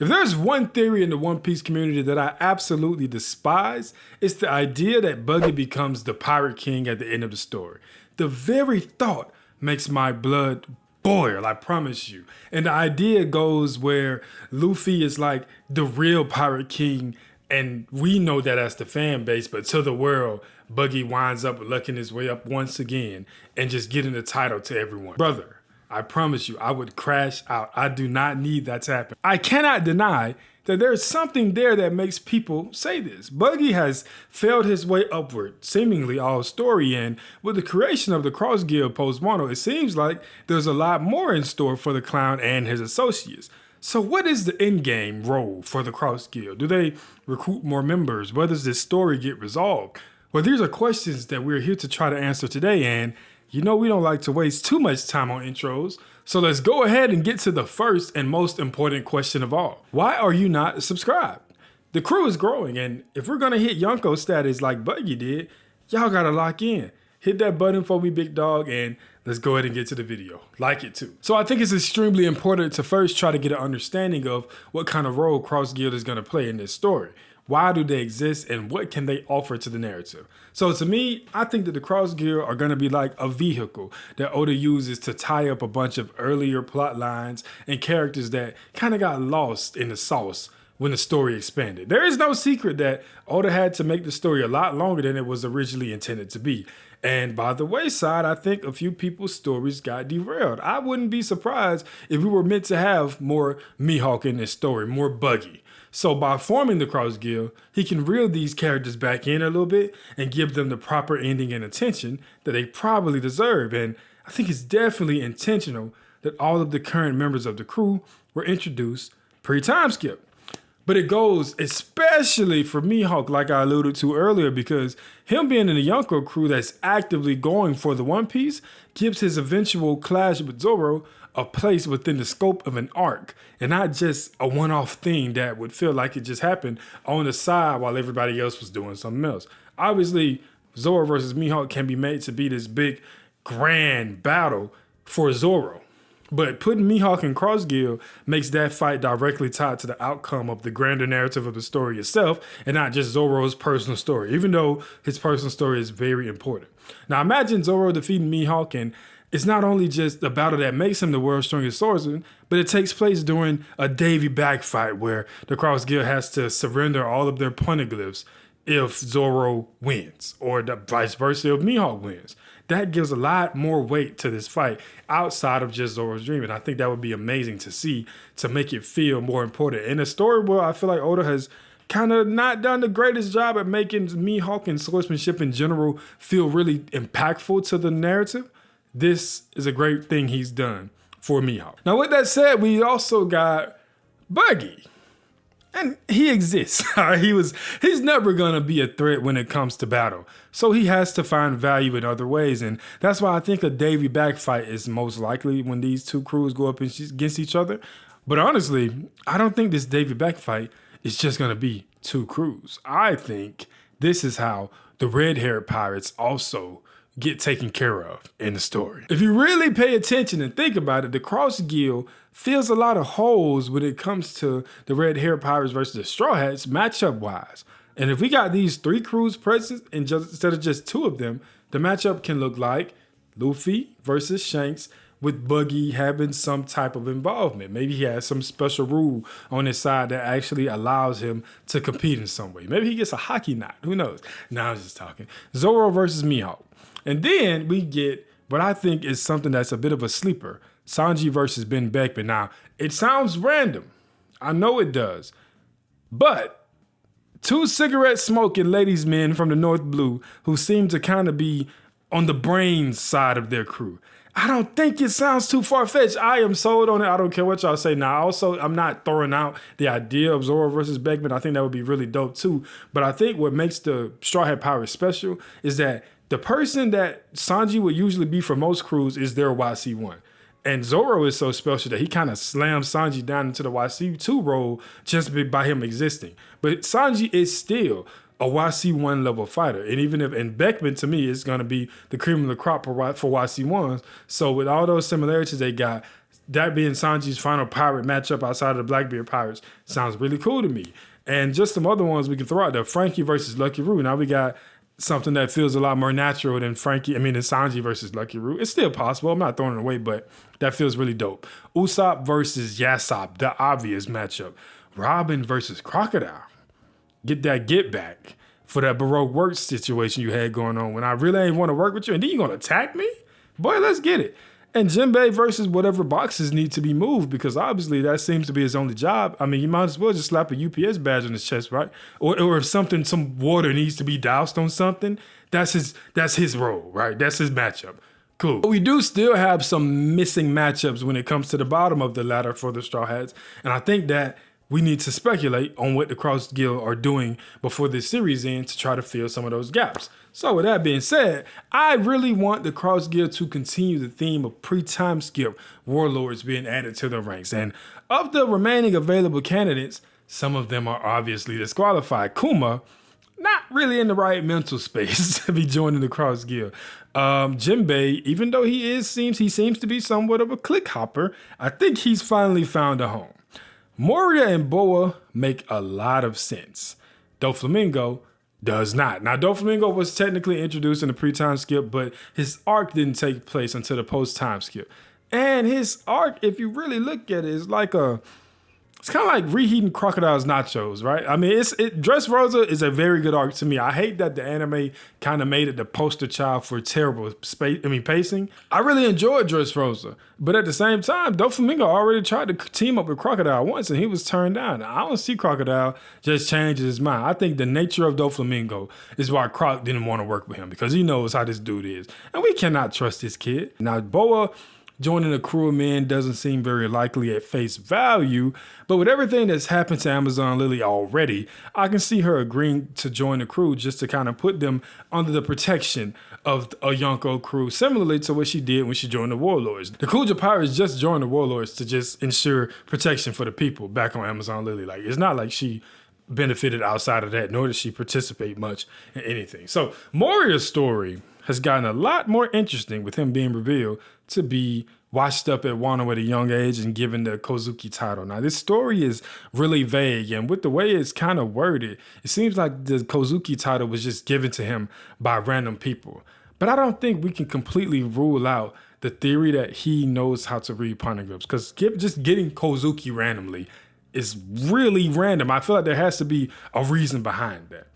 If there's one theory in the One Piece community that I absolutely despise, it's the idea that Buggy becomes the Pirate King at the end of the story. The very thought makes my blood boil, I promise you. And the idea goes where Luffy is like the real Pirate King, and we know that as the fan base, but to the world, Buggy winds up lucking his way up once again and just getting the title to everyone. Brother, I promise you, I would crash out. I do not need that to happen. I cannot deny that there's something there that makes people say this. Buggy has failed his way upward, seemingly all story, and with the creation of the Cross Guild post Wano, it seems like there's a lot more in store for the clown and his associates. So what is the end game role for the Cross Guild? Do they recruit more members? Where does this story get resolved? Well, these are questions that we're here to try to answer today, and you know we don't like to waste too much time on intros, so let's go ahead and get to the first and most important question of all. Why are you not subscribed? The crew is growing, and if we're gonna hit Yonko status like Buggy did, y'all gotta lock in. Hit that button for me, big dog, and let's go ahead and get to the video. Like it too. So I think it's extremely important to first try to get an understanding of what kind of role Cross Guild is gonna play in this story. Why do they exist and what can they offer to the narrative? So to me, I think that the Cross Guild are going to be like a vehicle that Oda uses to tie up a bunch of earlier plot lines and characters that kind of got lost in the sauce when the story expanded. There is no secret that Oda had to make the story a lot longer than it was originally intended to be. And by the wayside, I think a few people's stories got derailed. I wouldn't be surprised if we were meant to have more Mihawk in this story, more Buggy. So by forming the Cross Guild, he can reel these characters back in a little bit and give them the proper ending and attention that they probably deserve. And I think it's definitely intentional that all of the current members of the crew were introduced pre-time skip. But it goes especially for Mihawk, like I alluded to earlier, because him being in the Yonko crew that's actively going for the One Piece gives his eventual clash with Zoro a place within the scope of an arc and not just a one-off thing that would feel like it just happened on the side while everybody else was doing something else. Obviously, Zoro versus Mihawk can be made to be this big, grand battle for Zoro. But putting Mihawk in Cross Guild makes that fight directly tied to the outcome of the grander narrative of the story itself and not just Zoro's personal story, even though his personal story is very important. Now imagine Zoro defeating Mihawk, and it's not only just the battle that makes him the world's strongest swordsman, but it takes place during a Davy Back fight where the Cross Guild has to surrender all of their poneglyphs if Zoro wins, or the vice versa if Mihawk wins. That gives a lot more weight to this fight outside of just Zoro's dream, and I think that would be amazing to see to make it feel more important. In a story where I feel like Oda has kind of not done the greatest job at making Mihawk and swordsmanship in general feel really impactful to the narrative, this is a great thing he's done for Mihawk. Now, with that said, we also got Buggy. And he exists. He's never gonna be a threat when it comes to battle. So he has to find value in other ways. And that's why I think a Davy Back fight is most likely when these two crews go up against each other. But honestly, I don't think this Davy Back fight is just gonna be two crews. I think this is how the red-haired pirates also get taken care of in the story. If you really pay attention and think about it, the Cross Guild fills a lot of holes when it comes to the Red Hair Pirates versus the Straw Hats matchup wise. And if we got these three crews present and instead of just two of them, the matchup can look like Luffy versus Shanks with Buggy having some type of involvement. Maybe he has some special rule on his side that actually allows him to compete in some way. Maybe he gets a hockey knot, who knows? Now I'm just talking. Zoro versus Mihawk. And then we get what I think is something that's a bit of a sleeper. Sanji versus Ben Beckman. Now, it sounds random. I know it does. But two cigarette smoking ladies men from the North Blue who seem to kind of be on the brains side of their crew. I don't think it sounds too far-fetched. I am sold on it. I don't care what y'all say. Now, also, I'm not throwing out the idea of Zoro versus Beckman. I think that would be really dope too. But I think what makes the Straw Hat Pirates special is that the person that Sanji would usually be for most crews is their YC1. And Zoro is so special that he kind of slams Sanji down into the YC2 role just by him existing. But Sanji is still a YC1 level fighter. And even if, and Beckman to me is going to be the cream of the crop for YC1s. So with all those similarities they got, that being Sanji's final pirate matchup outside of the Blackbeard Pirates sounds really cool to me. And just some other ones we can throw out there. Frankie versus Lucky Roux. Now we got something that feels a lot more natural than than Sanji versus Lucky Roux. It's still possible. I'm not throwing it away, but that feels really dope. Usopp versus Yasopp, the obvious matchup. Robin versus Crocodile. Get that get back for that Baroque work situation you had going on when I really ain't want to work with you and then you gonna attack me? Boy, let's get it. And Jinbei versus whatever boxes need to be moved, because obviously that seems to be his only job. I mean, you might as well just slap a UPS badge on his chest, right? Or if some water needs to be doused on something, that's his role, right? That's his matchup. Cool. But we do still have some missing matchups when it comes to the bottom of the ladder for the Straw Hats. And I think that we need to speculate on what the Cross Guild are doing before this series ends to try to fill some of those gaps. So with that being said, I really want the Cross Guild to continue the theme of pre-time skip warlords being added to their ranks. And of the remaining available candidates, some of them are obviously disqualified. Kuma, not really in the right mental space to be joining the Cross Guild. Jinbei, even though he seems to be somewhat of a click hopper, I think he's finally found a home. Moria and Boa make a lot of sense. Doflamingo does not. Now, Doflamingo was technically introduced in the pre-time skip, but his arc didn't take place until the post-time skip. And his arc, if you really look at it, is like it's kind of like reheating Crocodile's nachos, right? I mean, Dressrosa is a very good arc to me. I hate that the anime kind of made it the poster child for terrible pacing. I really enjoyed Dressrosa, but at the same time, Doflamingo already tried to team up with Crocodile once and he was turned down. I don't see Crocodile just changing his mind. I think the nature of Doflamingo is why Croc didn't want to work with him, because he knows how this dude is. And we cannot trust this kid. Now, Boa joining a crew of men doesn't seem very likely at face value, but with everything that's happened to Amazon Lily already, I can see her agreeing to join the crew just to kind of put them under the protection of a Yonko crew, similarly to what she did when she joined the Warlords. The Kuja Pirates just joined the Warlords to just ensure protection for the people back on Amazon Lily. Like, it's not like she benefited outside of that, nor did she participate much in anything. So Moria's story has gotten a lot more interesting with him being revealed to be washed up at Wano at a young age and given the Kozuki title. Now, this story is really vague, and with the way it's kind of worded, it seems like the Kozuki title was just given to him by random people. But I don't think we can completely rule out the theory that he knows how to read poneglyphs, because just getting Kozuki randomly is really random. I feel like there has to be a reason behind that.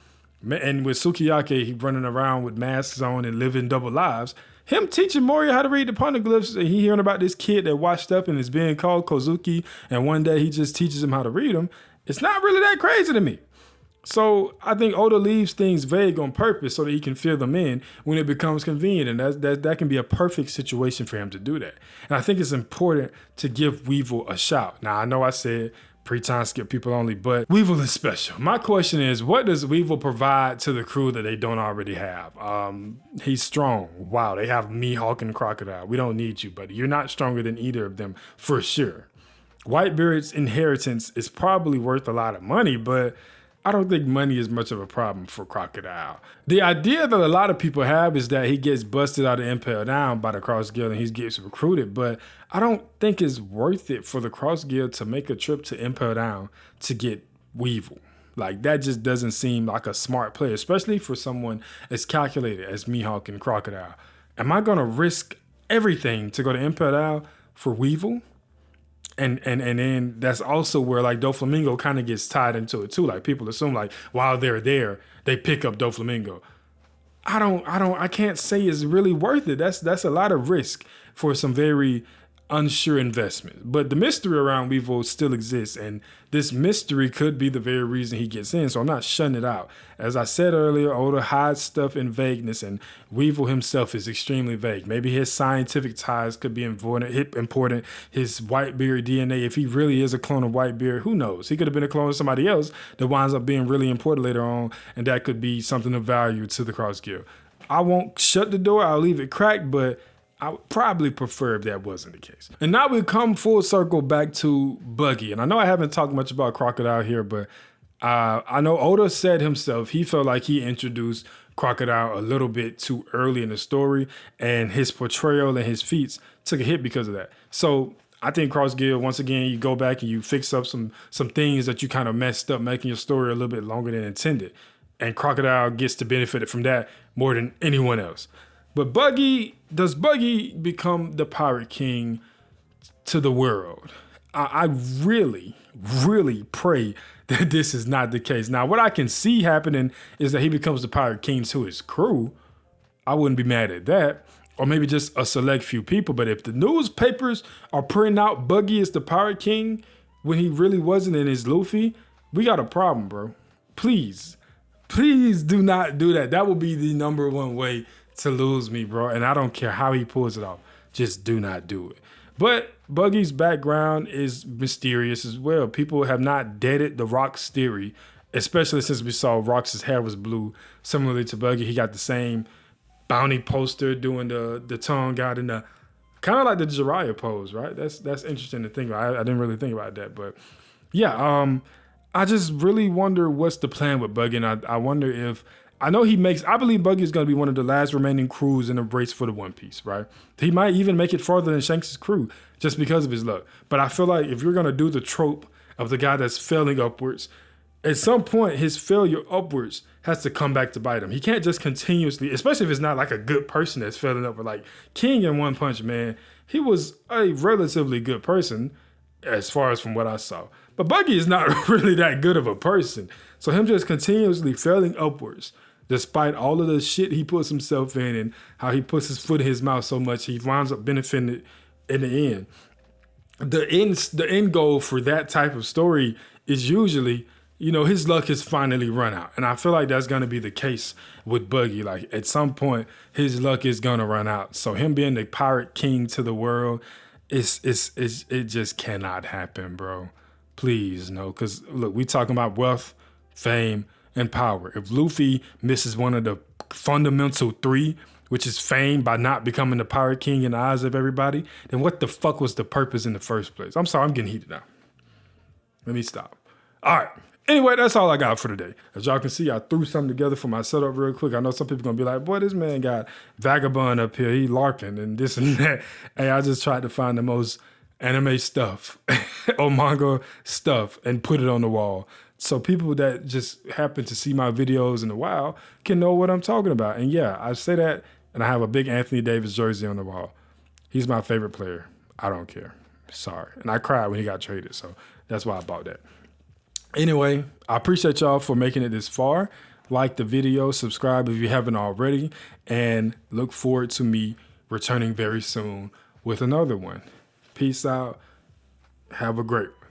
And with Sukiyake, he running around with masks on and living double lives. Him teaching Moria how to read the poneglyphs, and he hearing about this kid that washed up and is being called Kozuki, and one day he just teaches him how to read them. It's not really that crazy to me. So I think Oda leaves things vague on purpose so that he can fill them in when it becomes convenient, and that can be a perfect situation for him to do that. And I think it's important to give Weevil a shout. Now, I know I said pre-time skip people only, but Weevil is special. My question is, what does Weevil provide to the crew that they don't already have? He's strong. Wow, they have Mihawk and Crocodile. We don't need you, buddy. You're not stronger than either of them for sure. Whitebeard's inheritance is probably worth a lot of money, but I don't think money is much of a problem for Crocodile. The idea that a lot of people have is that he gets busted out of Impel Down by the Cross Guild and he gets recruited, but I don't think it's worth it for the Cross Guild to make a trip to Impel Down to get Weevil. Like, that just doesn't seem like a smart play, especially for someone as calculated as Mihawk and Crocodile. Am I gonna risk everything to go to Impel Down for Weevil? And then that's also where like Doflamingo kind of gets tied into it too. Like, people assume like while they're there, they pick up Doflamingo. I can't say it's really worth it. That's a lot of risk for some very unsure investment. But the mystery around Weevil still exists, and this mystery could be the very reason he gets in, so I'm not shutting it out. As I said earlier, Oda hides stuff in vagueness, and Weevil himself is extremely vague. Maybe his scientific ties could be important, his Whitebeard DNA, if he really is a clone of Whitebeard, who knows? He could have been a clone of somebody else that winds up being really important later on, and that could be something of value to the Cross Guild. I won't shut the door, I'll leave it cracked, but I would probably prefer if that wasn't the case. And now we come full circle back to Buggy. And I know I haven't talked much about Crocodile here, but I know Oda said himself he felt like he introduced Crocodile a little bit too early in the story, and his portrayal and his feats took a hit because of that. So I think Cross Guild, once again, you go back and you fix up some things that you kind of messed up, making your story a little bit longer than intended. And Crocodile gets to benefit from that more than anyone else. But does Buggy become the Pirate King to the world? I really, really pray that this is not the case. Now, what I can see happening is that he becomes the Pirate King to his crew. I wouldn't be mad at that. Or maybe just a select few people. But if the newspapers are printing out Buggy as the Pirate King when he really wasn't in his Luffy, we got a problem, bro. Please do not do that. That will be the number one way to lose me, bro. And I don't care how he pulls it off. Just do not do it. But Buggy's background is mysterious as well. People have not deaded the Rock's theory, especially since we saw Rock's hair was blue. Similarly to Buggy, he got the same bounty poster doing the tongue out in the kind of like the Jiraiya pose, right? That's interesting to think about. I didn't really think about that, but yeah, I just really wonder what's the plan with Buggy, and I wonder if I believe Buggy is going to be one of the last remaining crews in the race for the One Piece, right? He might even make it farther than Shanks' crew just because of his luck. But I feel like if you're going to do the trope of the guy that's failing upwards, at some point his failure upwards has to come back to bite him. He can't just continuously, especially if it's not like a good person that's failing upward. Like King in One Punch Man, he was a relatively good person as far as from what I saw. But Buggy is not really that good of a person. So him just continuously failing upwards, despite all of the shit he puts himself in and how he puts his foot in his mouth so much, he winds up benefiting it in the end. The end goal for that type of story is usually, his luck has finally run out. And I feel like that's going to be the case with Buggy. Like at some point, his luck is going to run out. So him being the Pirate King to the world, it just cannot happen, bro. Please, no. Because look, we talking about wealth, fame, and power. If Luffy misses one of the fundamental three, which is fame by not becoming the Pirate King in the eyes of everybody, then what the fuck was the purpose in the first place? I'm sorry, I'm getting heated now. Let me stop. All right. Anyway, that's all I got for today. As y'all can see, I threw something together for my setup real quick. I know some people going to be like, boy, this man got Vagabond up here. He LARPing and this and that. Hey, I just tried to find the most anime stuff or manga stuff and put it on the wall. So people that just happen to see my videos in the wild can know what I'm talking about. And yeah, I say that, and I have a big Anthony Davis jersey on the wall. He's my favorite player. I don't care. Sorry. And I cried when he got traded, so that's why I bought that. Anyway, I appreciate y'all for making it this far. Like the video, subscribe if you haven't already, and look forward to me returning very soon with another one. Peace out. Have a great one.